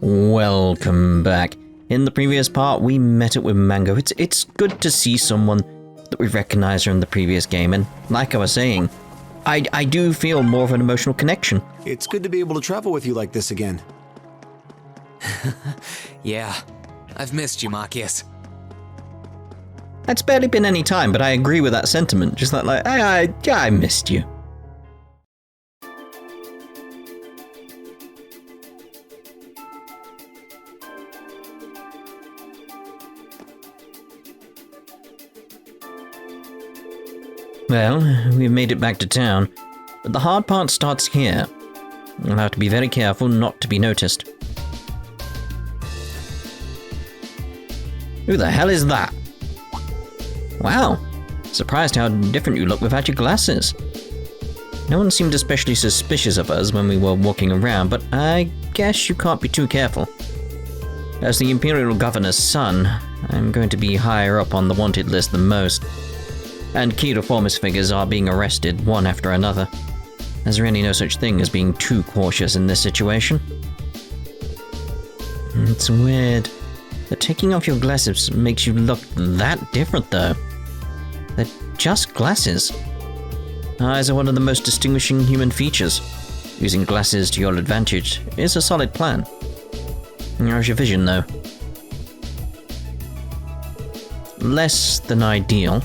Welcome back. In the previous part, we met up with Mango. It's good to see someone that we recognize from the previous game, and like I was saying, I do feel more of an emotional connection. It's good to be able to travel with you like this again. Yeah, I've missed you, Marcus. It's barely been any time, but I agree with that sentiment. Just like I missed you. Well, we've made it back to town, but the hard part starts here. I'll have to be very careful not to be noticed. Who the hell is that? Wow, surprised how different you look without your glasses. No one seemed especially suspicious of us when we were walking around, but I guess you can't be too careful. As the Imperial Governor's son, I'm going to be higher up on the wanted list than most. And key reformist figures are being arrested one after another. There's really no such thing as being too cautious in this situation. It's weird, but taking off your glasses makes you look that different though. They're just glasses. Eyes are one of the most distinguishing human features. Using glasses to your advantage is a solid plan. How's your vision though? Less than ideal.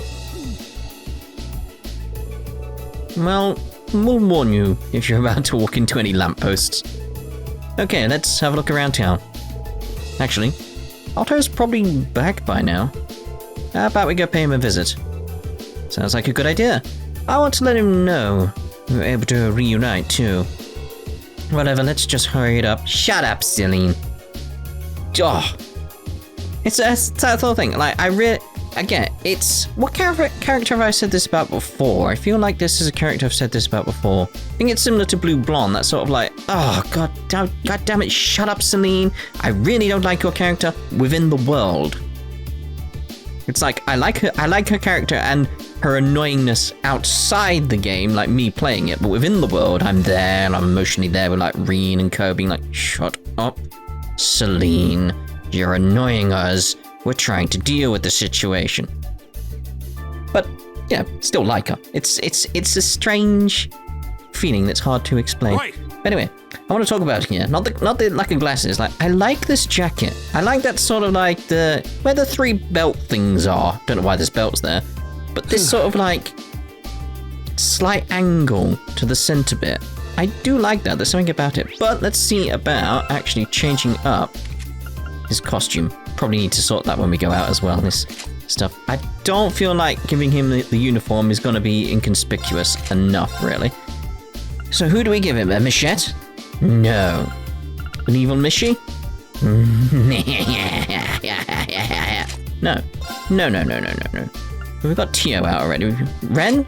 Well, we'll warn you if you're about to walk into any lampposts. Okay, let's have a look around town. Actually, Otto's probably back by now. How about we go pay him a visit? Sounds like a good idea. I want to let him know we're able to reunite too. Whatever, let's just hurry it up. Shut up, Celine. Oh. It's that whole thing. Like, again, it's... What character have I said this about before? I feel like this is a character I've said this about before. I think it's similar to Blue Blonde. That's sort of like, oh, god damn it, shut up, Celine. I really don't like your character within the world. It's like, I like her character and her annoyingness outside the game, like me playing it, but within the world, I'm there and I'm emotionally there with like Rean and Co being like, shut up, Celine. You're annoying us. We're trying to deal with the situation. But, yeah, still like her. It's a strange feeling that's hard to explain. Right. But anyway, I want to talk about here. Not the lack of glasses. Like, I like this jacket. I like that sort of like where the 3 belt things are. Don't know why there's belts there. But this sort of like slight angle to the center bit. I do like that. There's something about it. But let's see about actually changing up his costume. Probably need to sort that when we go out as well, this stuff. I don't feel like giving him the uniform is going to be inconspicuous enough, really. So who do we give him? A Michette? No. An evil Mishy? No. We've got Tio out already. Ren?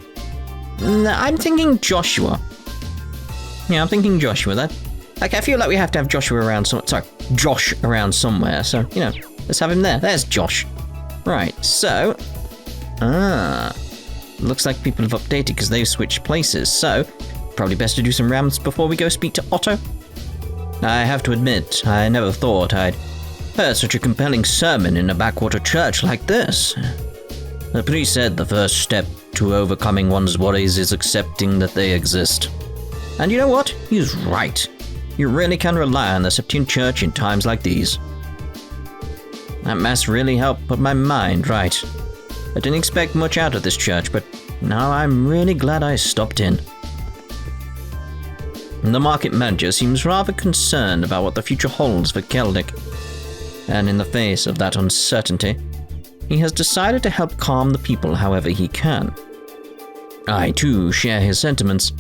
No, I'm thinking Joshua. Yeah, I'm thinking Joshua. Like, I feel like we have to have Joshua around Josh around somewhere, so, you know, let's have him there. There's Josh. Right, so... Looks like people have updated because they've switched places, so probably best to do some rounds before we go speak to Otto. I have to admit, I never thought I'd heard such a compelling sermon in a backwater church like this. The priest said the first step to overcoming one's worries is accepting that they exist. And you know what? He's right. You really can rely on the Septine Church in times like these. That mass really helped put my mind right. I didn't expect much out of this church, but now I'm really glad I stopped in. The market manager seems rather concerned about what the future holds for Celdic. And in the face of that uncertainty, he has decided to help calm the people however he can. I too share his sentiments,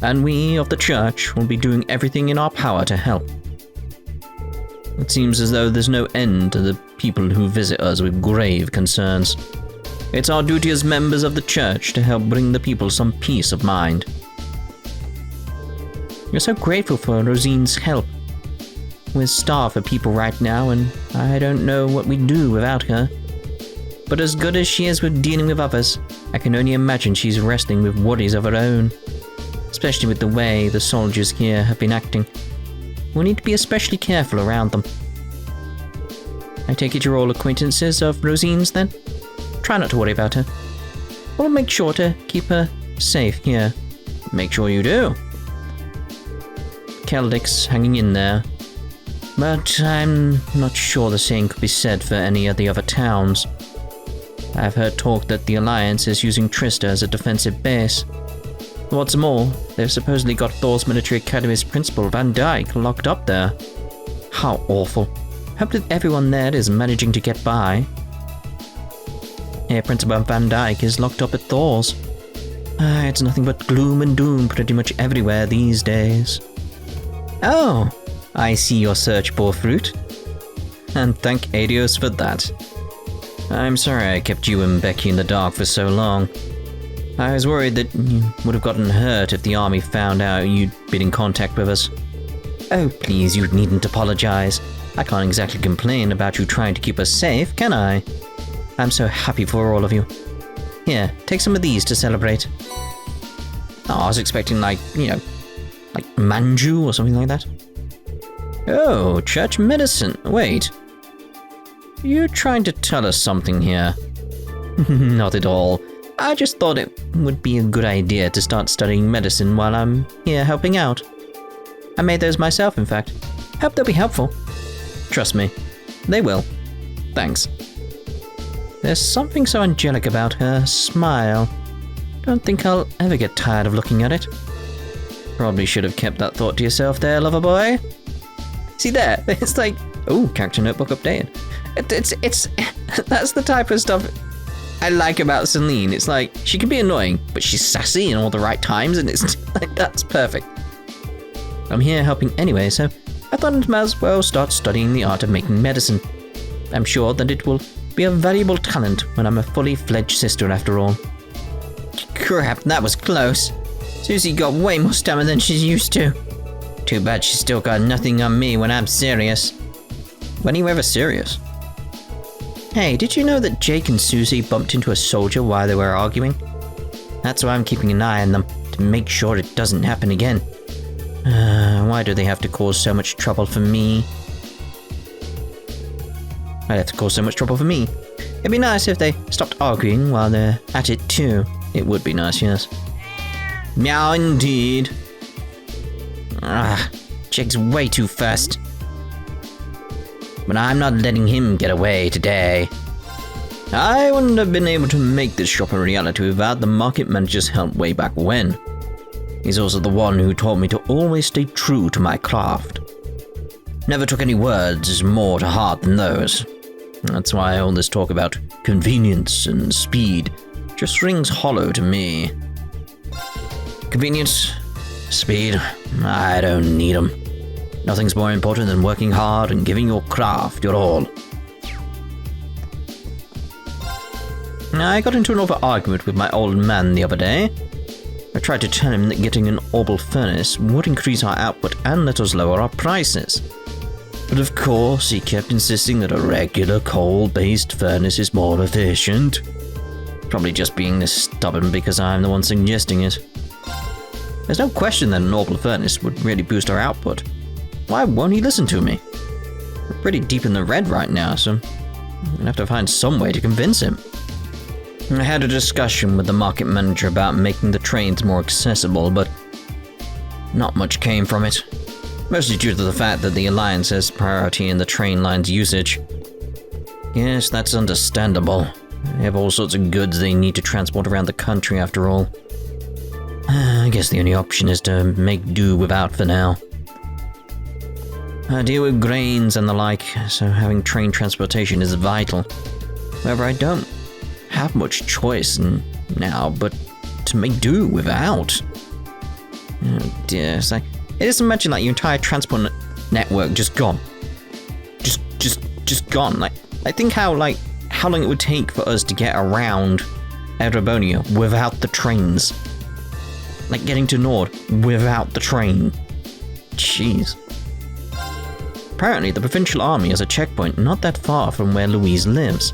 and we of the church will be doing everything in our power to help. It seems as though there's no end to the people who visit us with grave concerns. It's our duty as members of the church to help bring the people some peace of mind. We're so grateful for Rosine's help. We're starved for people right now, and I don't know what we'd do without her. But as good as she is with dealing with others, I can only imagine she's wrestling with worries of her own. Especially with the way the soldiers here have been acting. we'll need to be especially careful around them. I take it you're all acquaintances of Rosine's then? Try not to worry about her. We'll make sure to keep her safe here. Make sure you do. Celdic's hanging in there. But I'm not sure the same could be said for any of the other towns. I've heard talk that the Alliance is using Trista as a defensive base. What's more, they've supposedly got Thor's Military Academy's principal, Van Dyke, locked up there. How awful. Hope that everyone there is managing to get by. Yeah, Principal Van Dyke is locked up at Thor's. It's nothing but gloom and doom pretty much everywhere these days. Oh, I see your search bore fruit. And thank Adios for that. I'm sorry I kept you and Becky in the dark for so long. I was worried that you would have gotten hurt if the army found out you'd been in contact with us. Oh, please, you needn't apologize. I can't exactly complain about you trying to keep us safe, can I? I'm so happy for all of you. Here, take some of these to celebrate. Oh, I was expecting like manju or something like that. Oh, church medicine. Wait. You're trying to tell us something here. Not at all. I just thought it would be a good idea to start studying medicine while I'm here helping out. I made those myself, in fact. Hope they'll be helpful. Trust me, they will. Thanks. There's something so angelic about her smile. Don't think I'll ever get tired of looking at it. Probably should have kept that thought to yourself there, lover boy. See there, it's like, oh, character notebook updated. It's that's the type of stuff I like about Celine. It's like, she can be annoying, but she's sassy in all the right times, and it's like, that's perfect. I'm here helping anyway, so I thought I might as well start studying the art of making medicine. I'm sure that it will be a valuable talent when I'm a fully fledged sister after all. Crap, that was close. Susie got way more stamina than she's used to. Too bad she's still got nothing on me when I'm serious. When are you ever serious? Hey, did you know that Jake and Susie bumped into a soldier while they were arguing? That's why I'm keeping an eye on them, to make sure it doesn't happen again. Why do they have to cause so much trouble for me? I'd have to cause so much trouble for me. It'd be nice if they stopped arguing while they're at it too. It would be nice, yes. Meow indeed. Jake's way too fast. But I'm not letting him get away today. I wouldn't have been able to make this shop a reality without the market manager's help way back when. He's also the one who taught me to always stay true to my craft. Never took any words more to heart than those. That's why all this talk about convenience and speed just rings hollow to me. Convenience, speed, I don't need them. Nothing's more important than working hard and giving your craft your all. I got into another argument with my old man the other day. I tried to tell him that getting an orbital furnace would increase our output and let us lower our prices. But of course, he kept insisting that a regular coal-based furnace is more efficient. Probably just being this stubborn because I'm the one suggesting it. There's no question that an orbital furnace would really boost our output. Why won't he listen to me? We're pretty deep in the red right now, so I'm gonna have to find some way to convince him. I had a discussion with the market manager about making the trains more accessible, but not much came from it. Mostly due to the fact that the Alliance has priority in the train line's usage. Yes, that's understandable. They have all sorts of goods they need to transport around the country after all. I guess the only option is to make do without for now. I deal with grains and the like, so having train transportation is vital. However, I don't have much choice now but to make do without. Oh dear, it's like, it is imagine like your entire transport network just gone. Just gone. Like, I think how long it would take for us to get around Erebonia without the trains. Like getting to Nord without the train. Jeez. Apparently, the provincial army has a checkpoint not that far from where Louise lives.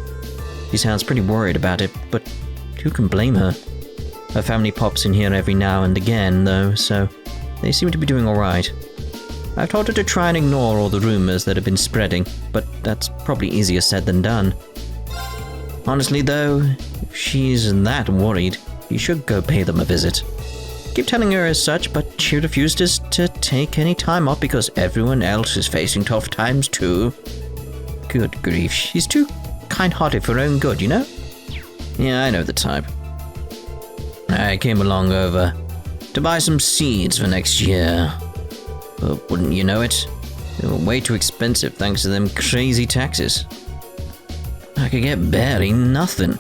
She sounds pretty worried about it, but who can blame her? Her family pops in here every now and again, though, so they seem to be doing alright. I've told her to try and ignore all the rumors that have been spreading, but that's probably easier said than done. Honestly though, if she's that worried, you should go pay them a visit. Keep telling her as such, but she refused to take any time off because everyone else is facing tough times too. Good grief, she's too kind-hearted for her own good, you know? Yeah, I know the type. I came along over to buy some seeds for next year. But wouldn't you know it, they were way too expensive thanks to them crazy taxes. I could get barely nothing.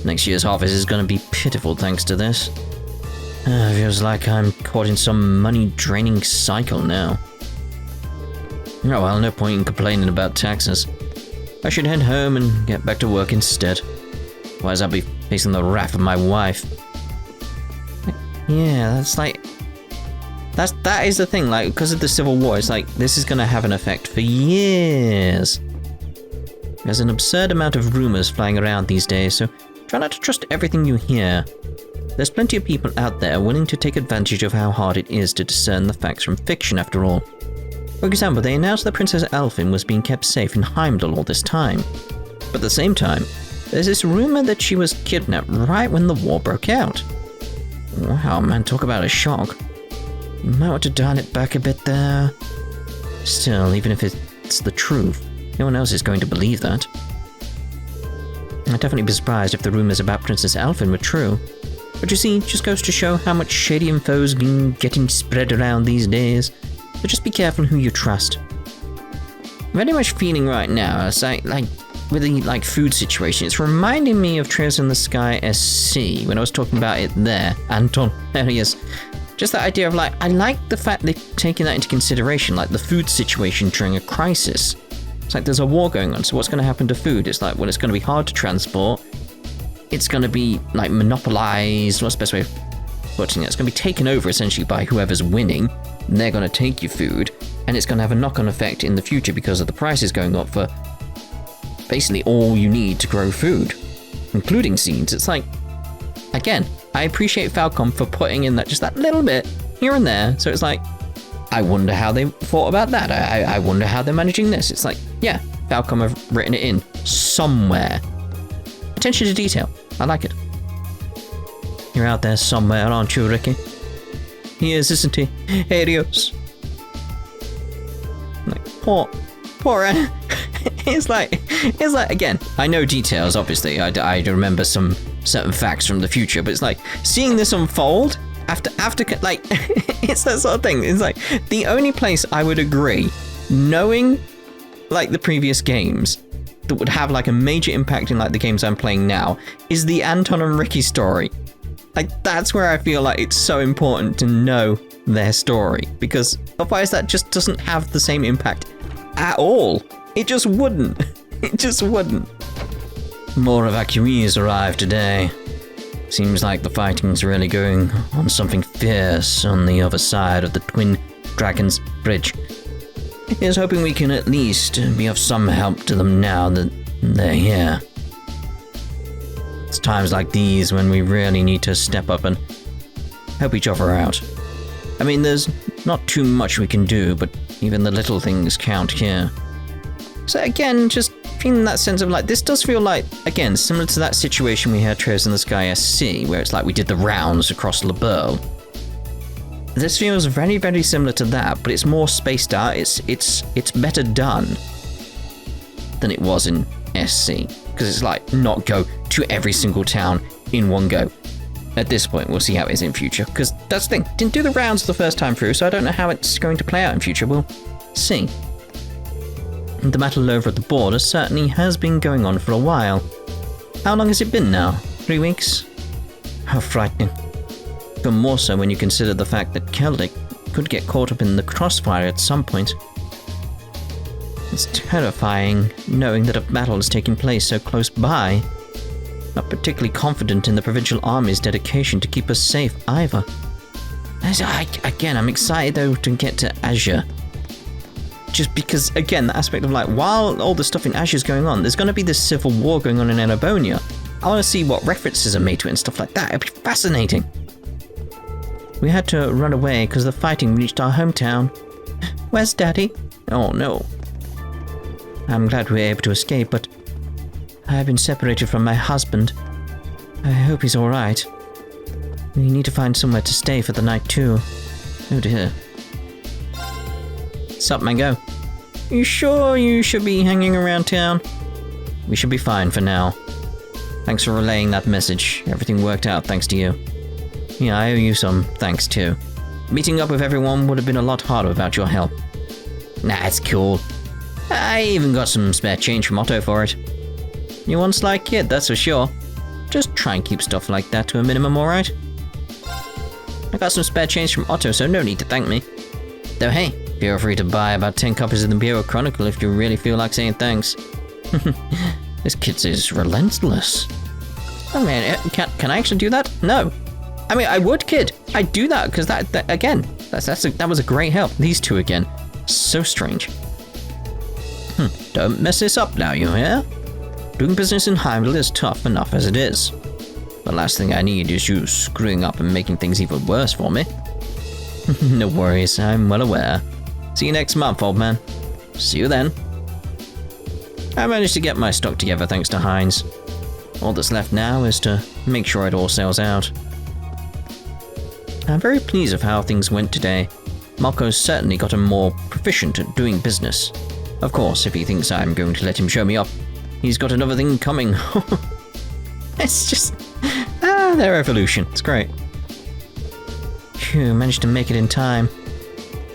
Next year's harvest is going to be pitiful thanks to this. Feels like I'm caught in some money-draining cycle now. Oh well, no point in complaining about taxes. I should head home and get back to work instead. Otherwise I'll be facing the wrath of my wife. Yeah, that's like... That is the thing, like, because of the Civil War, it's like, this is going to have an effect for years. There's an absurd amount of rumors flying around these days, so try not to trust everything you hear. There's plenty of people out there willing to take advantage of how hard it is to discern the facts from fiction, after all. For example, they announced that Princess Elfin was being kept safe in Heimdall all this time. But at the same time, there's this rumor that she was kidnapped right when the war broke out. Wow, man, talk about a shock. You might want to dial it back a bit there. Still, even if it's the truth, no one else is going to believe that. I'd definitely be surprised if the rumors about Princess Elfin were true. But you see, it just goes to show how much shady info's been getting spread around these days. So just be careful who you trust. Very much feeling right now, it's like with the food situation, it's reminding me of Trails in the Sky SC when I was talking about it there. Anton, there he is. Just that idea of I like the fact they've taken that into consideration, like the food situation during a crisis. It's like there's a war going on, so what's going to happen to food? It's like, well, it's going to be hard to transport. It's going to be monopolized. What's the best way of putting it? It's going to be taken over essentially by whoever's winning. And they're going to take your food, and it's going to have a knock-on effect in the future because of the prices going up for basically all you need to grow food, including seeds. It's like, again, I appreciate Falcom for putting in just that little bit here and there. So it's like, I wonder how they thought about that. I wonder how they're managing this. It's like, yeah, Falcom have written it in somewhere. Attention to detail. I like it. You're out there somewhere, aren't you, Ricky? He is, isn't he? Adios. Poor Anna. It's like, again, I know details, obviously. I remember some certain facts from the future, but it's like, seeing this unfold, after it's that sort of thing. It's like, the only place I would agree, knowing, the previous games, that would have, a major impact in, the games I'm playing now, is the Anton and Ricky story. That's where I feel like it's so important to know their story, because otherwise that just doesn't have the same impact at all. It just wouldn't. It just wouldn't. More evacuees arrived today. Seems like the fighting's really going on something fierce on the other side of the Twin Dragons Bridge. Here's hoping we can at least be of some help to them now that they're here. It's times like these when we really need to step up and help each other out. I mean, there's not too much we can do, but even the little things count here. So again, just feeling that sense of this does feel again, similar to that situation we had Trails in the Sky SC, where it's we did the rounds across Le Bourg. This feels very, very similar to that, but it's more spaced out. It's better done than it was in SC, because it's not go to every single town in one go. At this point, we'll see how it is in future, because that's the thing. Didn't do the rounds the first time through, so I don't know how it's going to play out in future. We'll see. The battle over at the border certainly has been going on for a while. How long has it been now? 3 weeks? How frightening. But more so when you consider the fact that Celdic could get caught up in the crossfire at some point. It's terrifying knowing that a battle is taking place so close by. Not particularly confident in the Provincial Army's dedication to keep us safe either. Again, I'm excited though to get to Azure. Just because, again, the aspect of while all the stuff in Azure's going on, there's going to be this civil war going on in Erebonia. I want to see what references are made to it and stuff like that. It'd be fascinating. We had to run away because the fighting reached our hometown. Where's Daddy? Oh no. I'm glad we were able to escape, but I've been separated from my husband. I hope he's alright. We need to find somewhere to stay for the night too. Oh dear. Sup, Mango? You sure you should be hanging around town? We should be fine for now. Thanks for relaying that message. Everything worked out thanks to you. Yeah, I owe you some thanks too. Meeting up with everyone would have been a lot harder without your help. Nah, it's cool. I even got some spare change from Otto for it. You're one sly kid, that's for sure. Just try and keep stuff like that to a minimum, alright? I got some spare change from Otto, so no need to thank me. Though hey, feel free to buy about 10 copies of the Bureau Chronicle if you really feel like saying thanks. This kid is relentless. Oh man, can I actually do that? No. I mean, I would, kid. I'd do that, because that was a great help. These two again. So strange. Don't mess this up now, you hear? Doing business in Heimdall is tough enough as it is. The last thing I need is you screwing up and making things even worse for me. No worries, I'm well aware. See you next month, old man. See you then. I managed to get my stock together thanks to Heinz. All that's left now is to make sure it all sells out. I'm very pleased with how things went today. Marco's certainly gotten more proficient at doing business. Of course, if he thinks I'm going to let him show me up, he's got another thing coming. It's just... their evolution. It's great. Phew, managed to make it in time.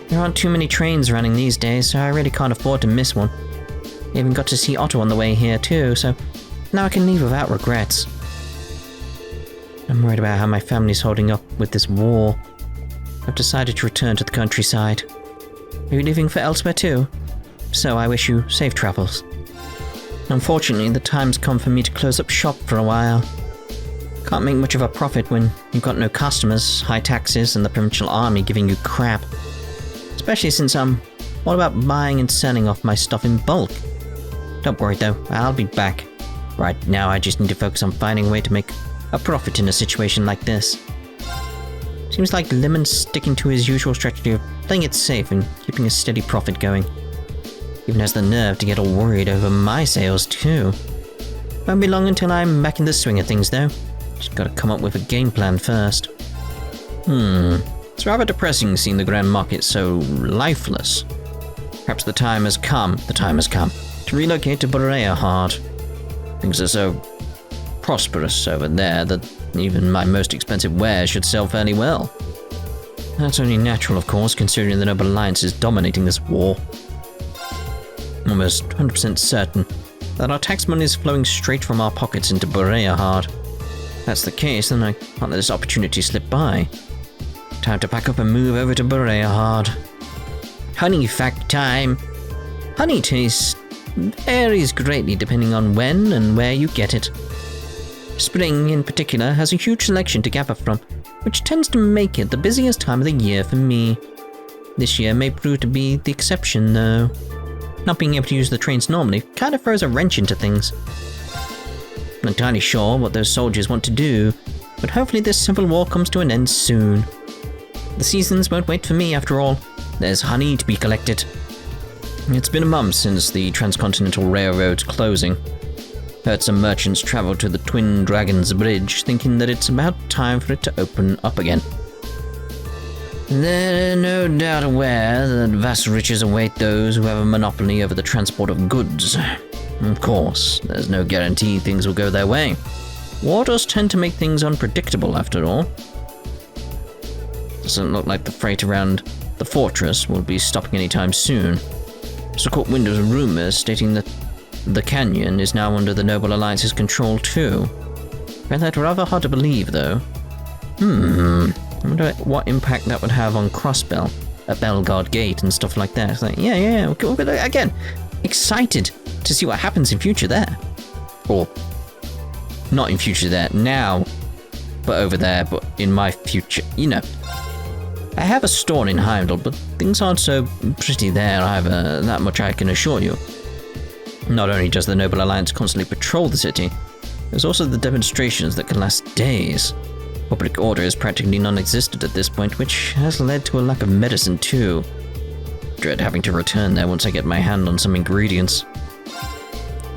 There aren't too many trains running these days, so I really can't afford to miss one. I even got to see Otto on the way here too, so now I can leave without regrets. I'm worried about how my family's holding up with this war. I've decided to return to the countryside. Are you leaving for elsewhere too? So I wish you safe travels. Unfortunately, the time's come for me to close up shop for a while. Can't make much of a profit when you've got no customers, high taxes, and the provincial army giving you crap. Especially since I'm all about buying and selling off my stuff in bulk. Don't worry though, I'll be back. Right now I just need to focus on finding a way to make a profit in a situation like this. Seems like Lemon's sticking to his usual strategy of playing it safe and keeping a steady profit going. Even has the nerve to get all worried over my sales too. Won't be long until I'm back in the swing of things though. Just gotta come up with a game plan first. It's rather depressing seeing the Grand Market so lifeless. Perhaps the time has come to relocate to Boreahard. Things are so prosperous over there that even my most expensive wares should sell fairly well. That's only natural, of course, considering the Noble Alliance is dominating this war. I'm almost 100% certain that our tax money is flowing straight from our pockets into Boreahard. If that's the case, then I can't let this opportunity slip by. Time to pack up and move over to Boreahard. Honey fact time. Honey taste varies greatly depending on when and where you get it. Spring, in particular, has a huge selection to gather from, which tends to make it the busiest time of the year for me. This year may prove to be the exception, though. Not being able to use the trains normally kind of throws a wrench into things. I'm not entirely sure what those soldiers want to do, but hopefully this civil war comes to an end soon. The seasons won't wait for me, after all. There's honey to be collected. It's been a month since the Transcontinental Railroad's closing. Heard some merchants travel to the Twin Dragons Bridge, thinking that it's about time for it to open up again. They're no doubt aware that vast riches await those who have a monopoly over the transport of goods. Of course, there's no guarantee things will go their way. War does tend to make things unpredictable, after all. Doesn't look like the freight around the fortress will be stopping anytime soon. So caught wind of rumors stating that the canyon is now under the Noble Alliance's control too. Find that rather hard to believe, though. I wonder what impact that would have on Crossbell, at Belgard Gate and stuff like that. It's like, yeah. Again, excited to see what happens in future there. Or, not in future there, now, but over there, but in my future, you know. I have a store in Heimdall, but things aren't so pretty there either, that much I can assure you. Not only does the Noble Alliance constantly patrol the city, there's also the demonstrations that can last days. Public order is practically non-existent at this point, which has led to a lack of medicine too. dread having to return there once I get my hand on some ingredients.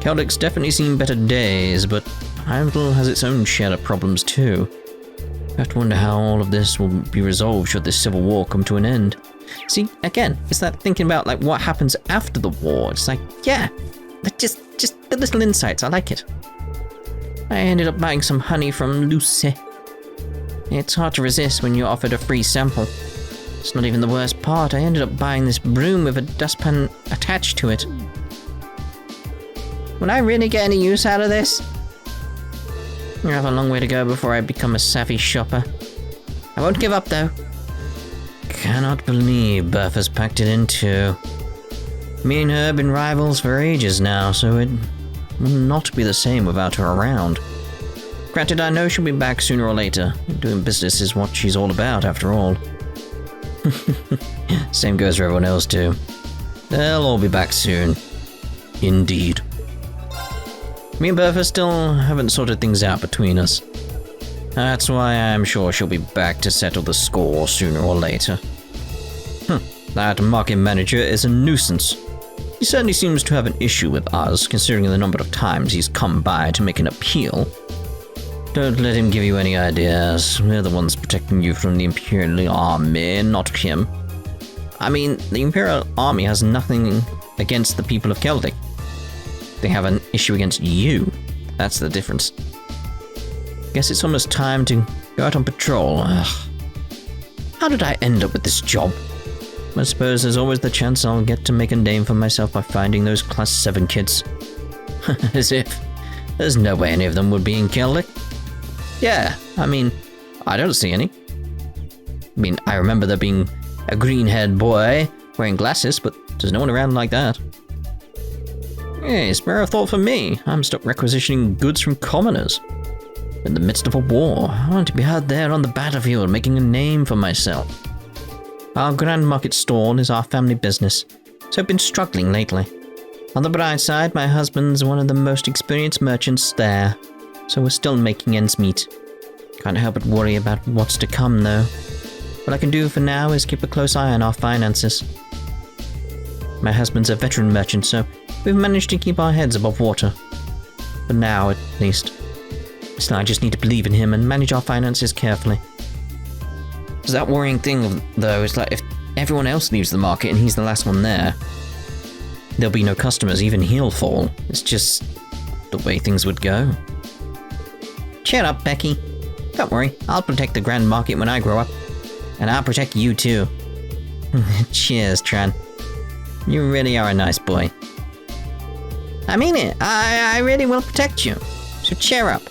Celdic's definitely seen better days, but Heimdall has its own share of problems too. I have to wonder how all of this will be resolved should this civil war come to an end. See, again, it's that thinking about like what happens after the war. It's like, yeah, just the little insights. I like it. I ended up buying some honey from Lucy. It's hard to resist when you're offered a free sample. It's not even the worst part. I ended up buying this broom with a dustpan attached to it. Will I really get any use out of this? I have a long way to go before I become a savvy shopper. I won't give up though. Cannot believe Bertha's packed it in too. Me and her have been rivals for ages now, so it will not be the same without her around. Granted, I know she'll be back sooner or later. Doing business is what she's all about, after all. Same goes for everyone else too. They'll all be back soon. Indeed. Me and Bertha still haven't sorted things out between us. That's why I'm sure she'll be back to settle the score sooner or later. That market manager is a nuisance. He certainly seems to have an issue with us, considering the number of times he's come by to make an appeal. Don't let him give you any ideas. We're the ones protecting you from the Imperial Army, not him. I mean, the Imperial Army has nothing against the people of Celdic. They have an issue against you. That's the difference. Guess it's almost time to go out on patrol. Ugh. How did I end up with this job? I suppose there's always the chance I'll get to make a name for myself by finding those Class 7 kids. As if. There's no way any of them would be in Celdic. Yeah, I mean, I don't see any. I mean, I remember there being a green-haired boy wearing glasses, but there's no one around like that. Hey, spare a thought for me. I'm stuck requisitioning goods from commoners. In the midst of a war, I want to be out there on the battlefield making a name for myself. Our Grand Market stall is our family business, so I've been struggling lately. On the bright side, my husband's one of the most experienced merchants there, so we're still making ends meet. Can't help but worry about what's to come, though. What I can do for now is keep a close eye on our finances. My husband's a veteran merchant, so we've managed to keep our heads above water. For now, at least. Still, I just need to believe in him and manage our finances carefully. Because that worrying thing, though, is like if everyone else leaves the market and he's the last one there, there'll be no customers, even he'll fall. It's just the way things would go. Cheer up, Becky. Don't worry, I'll protect the Grand Market when I grow up. And I'll protect you too. Cheers, Tran. You really are a nice boy. I mean it. I really will protect you. So cheer up.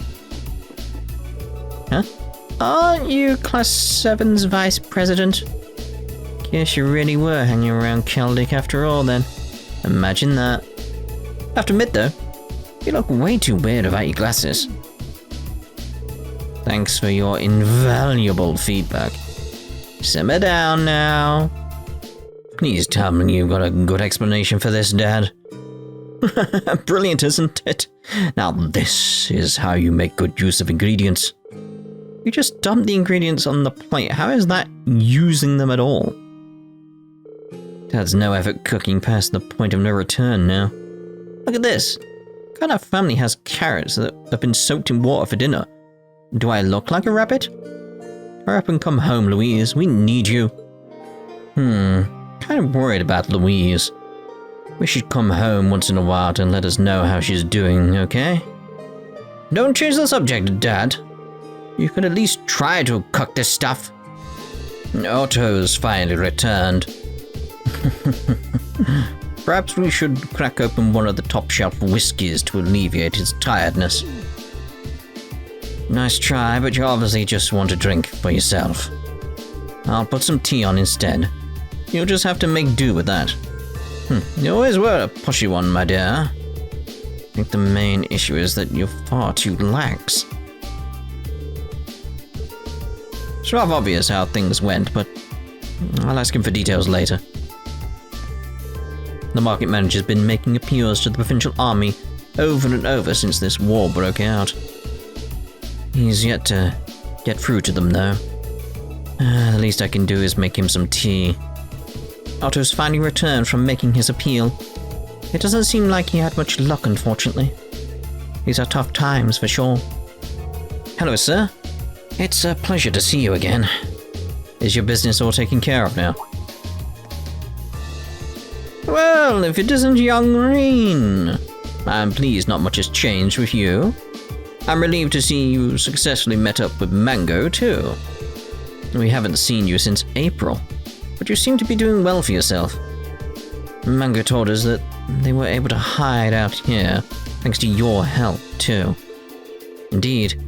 Huh? Aren't you Class 7's Vice President? Guess you really were hanging around Celdic after all then. Imagine that. I have to admit though, you look way too weird without your glasses. Thanks for your invaluable feedback. Simmer down now. Please tell me you've got a good explanation for this, Dad. Brilliant, isn't it? Now this is how you make good use of ingredients. You just dump the ingredients on the plate. How is that using them at all? Dad's no effort cooking past the point of no return now. Look at this. What kind of family has carrots that have been soaked in water for dinner? Do I look like a rabbit? Hurry up and come home, Louise. We need you. Kind of worried about Louise. We should come home once in a while to let us know how she's doing, okay? Don't change the subject, Dad. You could at least try to cook this stuff. Otto's finally returned. Perhaps we should crack open one of the top-shelf whiskies to alleviate his tiredness. Nice try, but you obviously just want to drink for yourself. I'll put some tea on instead. You'll just have to make do with that. You always were a pushy one, my dear. I think the main issue is that you're far too lax. It's rather obvious how things went, but I'll ask him for details later. The market manager's been making appeals to the provincial army over and over since this war broke out. He's yet to get through to them, though. The least I can do is make him some tea. Otto's finally returned from making his appeal. It doesn't seem like he had much luck, unfortunately. These are tough times, for sure. Hello, sir. It's a pleasure to see you again. Is your business all taken care of now? Well, if it isn't young Rean. I'm pleased not much has changed with you. I'm relieved to see you successfully met up with Mango, too. We haven't seen you since April, but you seem to be doing well for yourself. Mango told us that they were able to hide out here, thanks to your help, too. Indeed.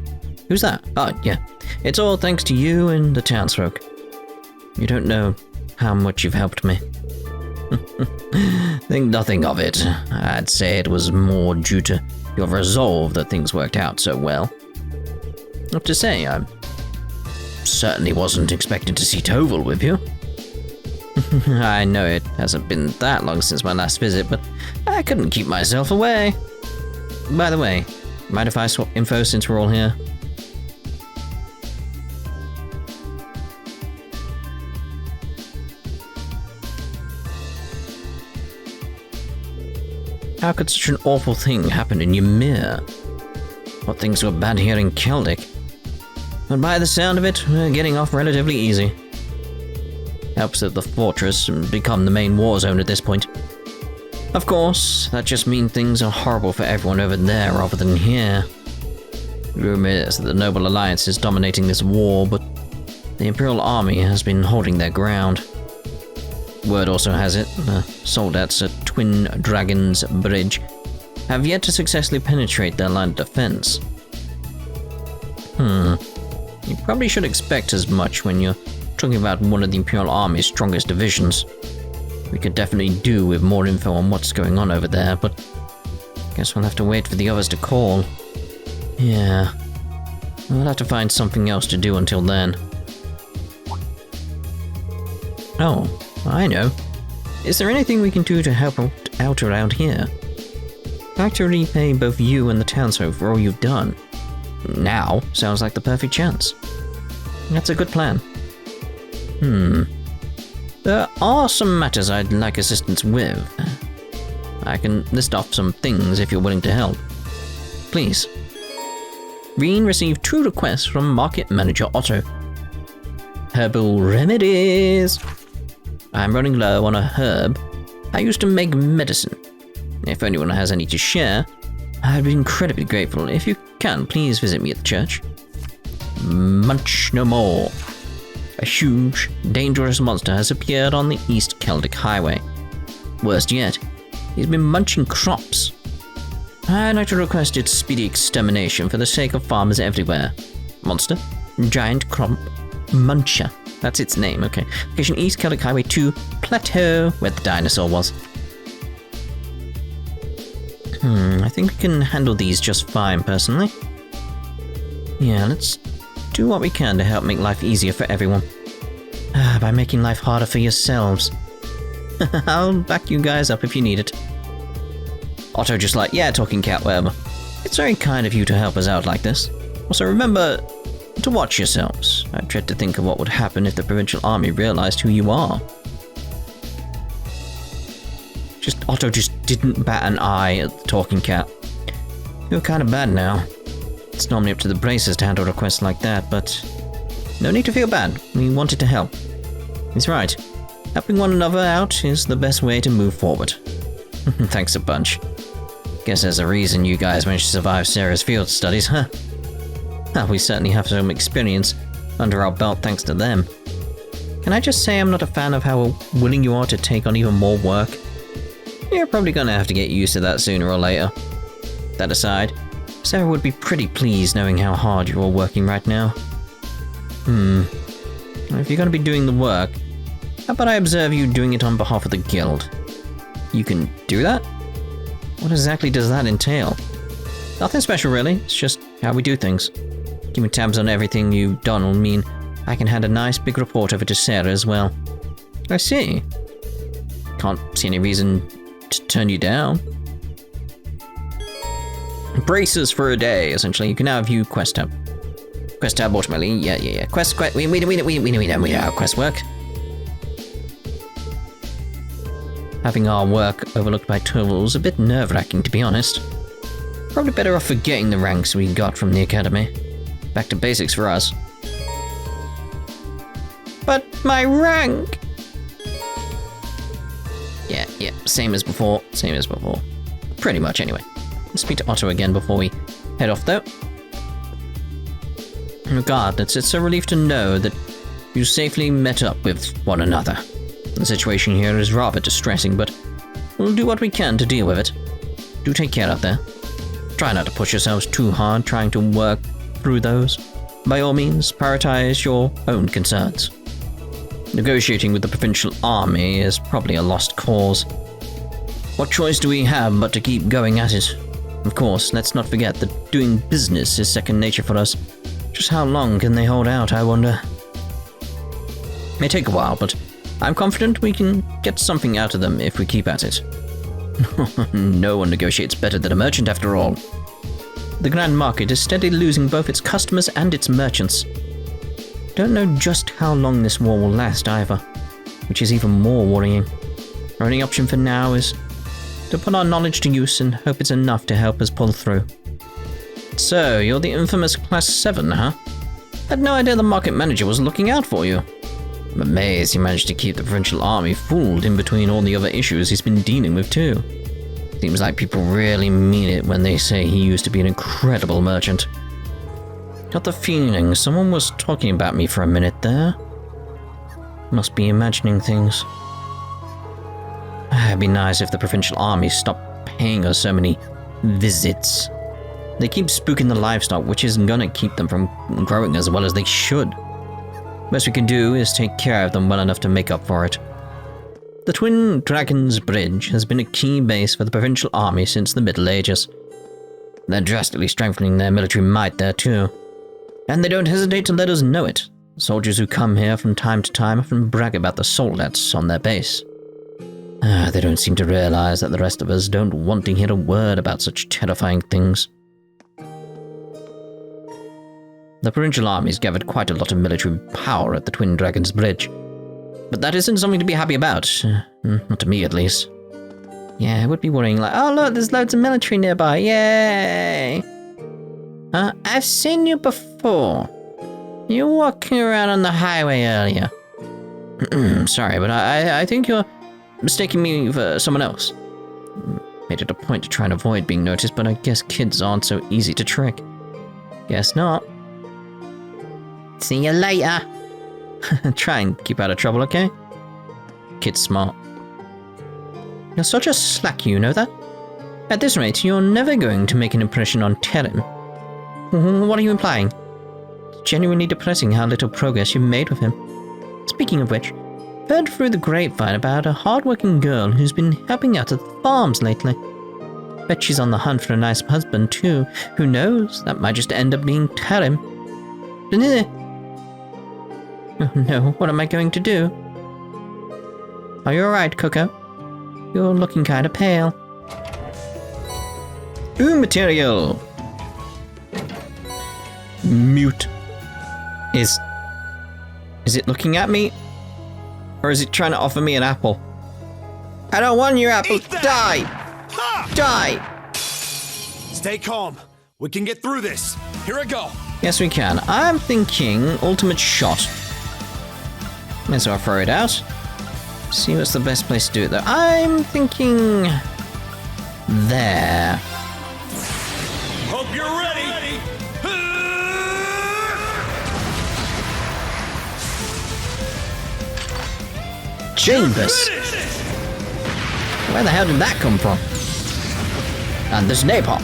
Who's that? Oh, yeah. It's all thanks to you and the townsfolk. You don't know how much you've helped me. Think nothing of it. I'd say it was more due to your resolve that things worked out so well. I have to say, I certainly wasn't expecting to see Toval with you. I know it hasn't been that long since my last visit, but I couldn't keep myself away. By the way, mind if I swap info since we're all here? How could such an awful thing happen in Ymir? What things were bad here in Celdic? But by the sound of it, we're getting off relatively easy. Helps that the fortress become the main war zone at this point. Of course, that just means things are horrible for everyone over there rather than here. Rumor is that the Noble Alliance is dominating this war, but the Imperial Army has been holding their ground. Word also has it, the Soldats at Twin Dragons Bridge have yet to successfully penetrate their line of defense. You probably should expect as much when you're talking about one of the Imperial Army's strongest divisions. We could definitely do with more info on what's going on over there, but guess we'll have to wait for the others to call. Yeah, we'll have to find something else to do until then. Oh, I know. Is there anything we can do to help out around here? I'd like to repay both you and the townsfolk for all you've done. Now sounds like the perfect chance. That's a good plan. There are some matters I'd like assistance with. I can list off some things if you're willing to help. Please. Rean received 2 requests from Market Manager Otto. Herbal remedies. I'm running low on a herb I used to make medicine. If anyone has any to share, I'd be incredibly grateful. If you can, please visit me at the church. Munch no more. A huge, dangerous monster has appeared on the East Celdic Highway. Worst yet, he's been munching crops. I'd like to request its speedy extermination for the sake of farmers everywhere. Monster, giant crop, muncher. That's its name, okay. Location East Celdic Highway 2, Plateau, where the dinosaur was. I think we can handle these just fine, personally. Yeah, let's do what we can to help make life easier for everyone. By making life harder for yourselves. I'll back you guys up if you need it. Otto just like, yeah, talking cat, whatever. It's very kind of you to help us out like this. Also remember to watch yourselves. I dread to think of what would happen if the provincial army realized who you are. Otto just didn't bat an eye at the talking cat. You're kind of bad now. It's normally up to the Bracers to handle requests like that, but no need to feel bad. We wanted to help. He's right. Helping one another out is the best way to move forward. Thanks a bunch. Guess there's a reason you guys managed to survive Sarah's field studies, huh? Well, we certainly have some experience under our belt thanks to them. Can I just say I'm not a fan of how willing you are to take on even more work? You're probably gonna have to get used to that sooner or later. That aside, Sarah would be pretty pleased knowing how hard you're all working right now. If you're gonna be doing the work, how about I observe you doing it on behalf of the guild? You can do that? What exactly does that entail? Nothing special really, it's just how we do things. Keeping tabs on everything you've done will mean I can hand a nice big report over to Sarah as well. I see. Can't see any reason to turn you down. Braces for a day, essentially. You can now view quest tab. Quest tab ultimately, yeah. Quest, we know how quest work. Having our work overlooked by Toval's a bit nerve-wracking, to be honest. Probably better off forgetting the ranks we got from the academy. Back to basics for us. But my rank! Yeah, same as before. Pretty much, anyway. Let's speak to Otto again before we head off, though. Regardless, it's a relief to know that you safely met up with one another. The situation here is rather distressing, but we'll do what we can to deal with it. Do take care out there. Try not to push yourselves too hard trying to work through those. By all means, prioritize your own concerns. Negotiating with the provincial army is probably a lost cause. What choice do we have but to keep going at it? Of course, let's not forget that doing business is second nature for us. Just how long can they hold out, I wonder? May take a while, but I'm confident we can get something out of them if we keep at it. No one negotiates better than a merchant, after all. The Grand Market is steadily losing both its customers and its merchants. Don't know just how long this war will last either, which is even more worrying. Our only option for now is to put our knowledge to use and hope it's enough to help us pull through. So, you're the infamous Class 7, huh? Had no idea the market manager was looking out for you. I'm amazed he managed to keep the provincial army fooled in between all the other issues he's been dealing with too. Seems like people really mean it when they say he used to be an incredible merchant. Got the feeling someone was talking about me for a minute there. Must be imagining things. It'd be nice if the provincial army stopped paying us so many visits. They keep spooking the livestock, which isn't gonna keep them from growing as well as they should. Best we can do is take care of them well enough to make up for it. The Twin Dragons Bridge has been a key base for the provincial army since the Middle Ages. They're drastically strengthening their military might there too. And they don't hesitate to let us know it. Soldiers who come here from time to time often brag about the soldats on their base. They don't seem to realize that the rest of us don't want to hear a word about such terrifying things. The provincial army's gathered quite a lot of military power at the Twin Dragons Bridge. But that isn't something to be happy about. Not to me, at least. Yeah, it would be worrying like, oh look, there's loads of military nearby, yay! I've seen you before. You were walking around on the highway earlier. Sorry, but I think you're mistaking me for someone else. Made it a point to try and avoid being noticed, but I guess kids aren't so easy to trick. Guess not. See you later. Try and keep out of trouble, okay? Kid's smart. You're such a slack, you know that? At this rate, you're never going to make an impression on Terran. What are you implying? It's genuinely depressing how little progress you've made with him. Speaking of which, I've heard through the grapevine about a hard-working girl who's been helping out at the farms lately. Bet she's on the hunt for a nice husband too. Who knows? That might just end up being Terran. Oh no, what am I going to do? Are you alright, Coco? You're looking kinda pale. Ooh, material! Mute. Is it looking at me? Or is it trying to offer me an apple? I don't want your apple! Die! Ha! Die! Stay calm. We can get through this. Here I go. Yes, we can. I'm thinking ultimate shot. Might as well throw it out. See what's the best place to do it though. I'm thinking there. Hope you're ready. Chambers. Where the hell did that come from? And there's napalm.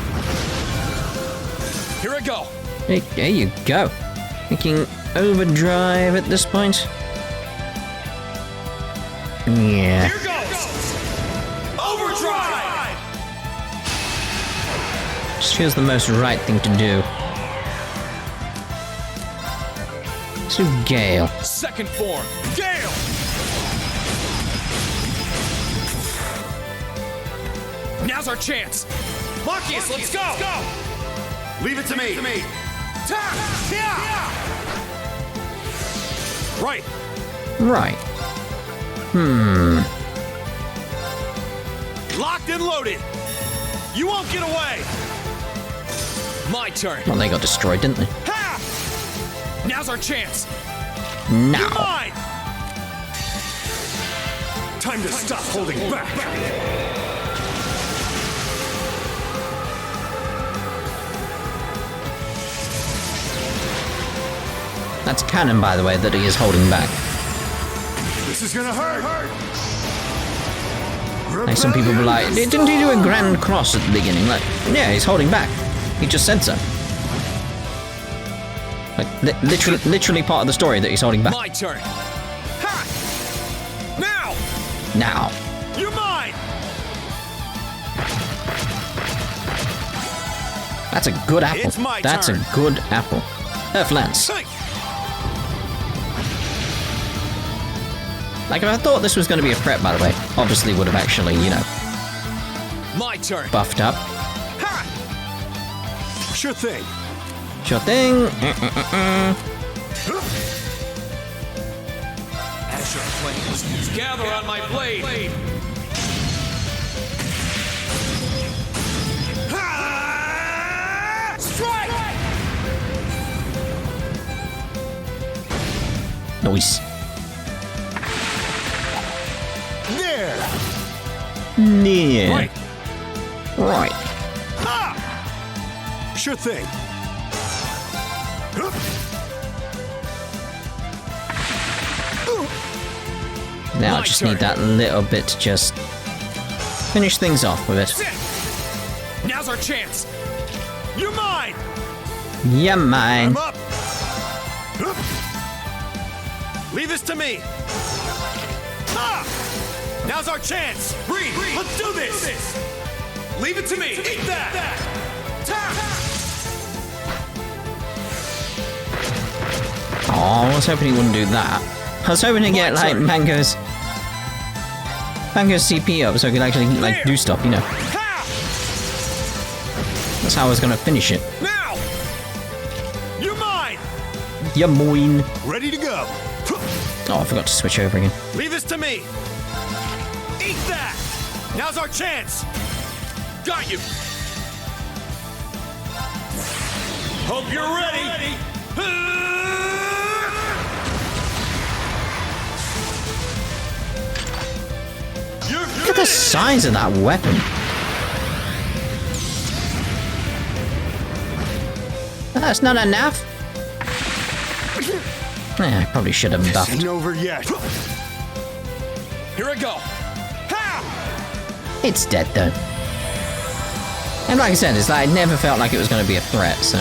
Here I go. Hey, there you go. Thinking overdrive at this point. Yeah. Here goes. Overdrive. Just feels the most right thing to do. So Gale. Second form. Gale. Now's our chance. Marcus, let's go. Leave it to me. Right. Right. Locked and loaded. You won't get away. My turn. Well, they got destroyed, didn't they? Ha! Now's our chance. You're Now. mine. Time to stop holding back. That's canon, by the way, that he is holding back. This is gonna hurt. Like, some people were like, didn't he do a grand cross at the beginning? Like, yeah, he's holding back. He just said so. Like, literally part of the story that he's holding back. My turn. Ha! Now. Now. You're mine. That's a good apple. It's my That's turn. a good apple. Earth Lance. Hey. Like, if I thought this was going to be a threat, by the way, obviously would have actually, you know, My turn. buffed up. Ha! Sure thing. Sure thing. As your flames gather on my blade. Ha! Strike! Nice. There. Yeah. Right. Right. Ha! Sure thing. Now I My just turn. need that little bit to just finish things off with it. Sit. Now's our chance. You're mine. Yeah, mine. I'm up. Leave this to me. Ah! Now's our chance. Rean, let's do this. Leave it to me. Eat that. Oh, I was hoping he wouldn't do that. I was hoping to get, like, turn. Mango's CP up so I could actually, like, do stuff, you know. Ha! That's how I was gonna finish it. Now. You're mine. Yeah, moin. Ready to go. Oh, I forgot to switch over again. Leave this to me. Eat that. Now's our chance. Got you. Hope you're ready. Look at the size of that weapon. That's not enough. I probably should have buffed. Ain't over yet. Here I go. Ha! It's dead though. And like I said, it's like I never felt like it was going to be a threat, so.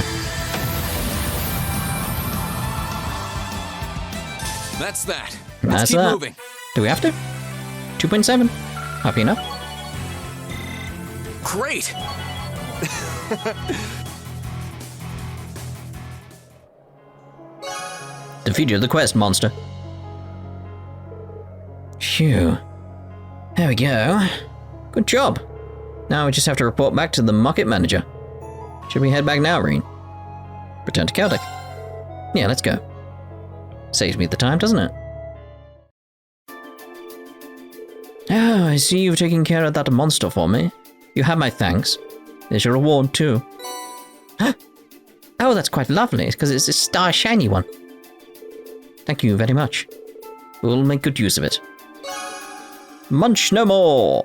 That's that. That's Let's keep that. moving. Do we have to? 2.7. Happy enough. Great. Defeated the quest monster. Phew. There we go. Good job. Now we just have to report back to the market manager. Should we head back now, Rean? Return to Celdic. Yeah, let's go. Saves me the time, doesn't it? Oh, I see you've taken care of that monster for me. You have my thanks. There's your reward, too. Huh? Oh, that's quite lovely, because it's a star shiny one. Thank you very much. We'll make good use of it. Munch no more!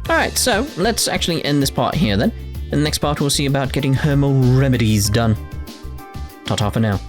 Alright, so let's actually end this part here then. In the next part we'll see about getting hermal remedies done. Ta-ta for now.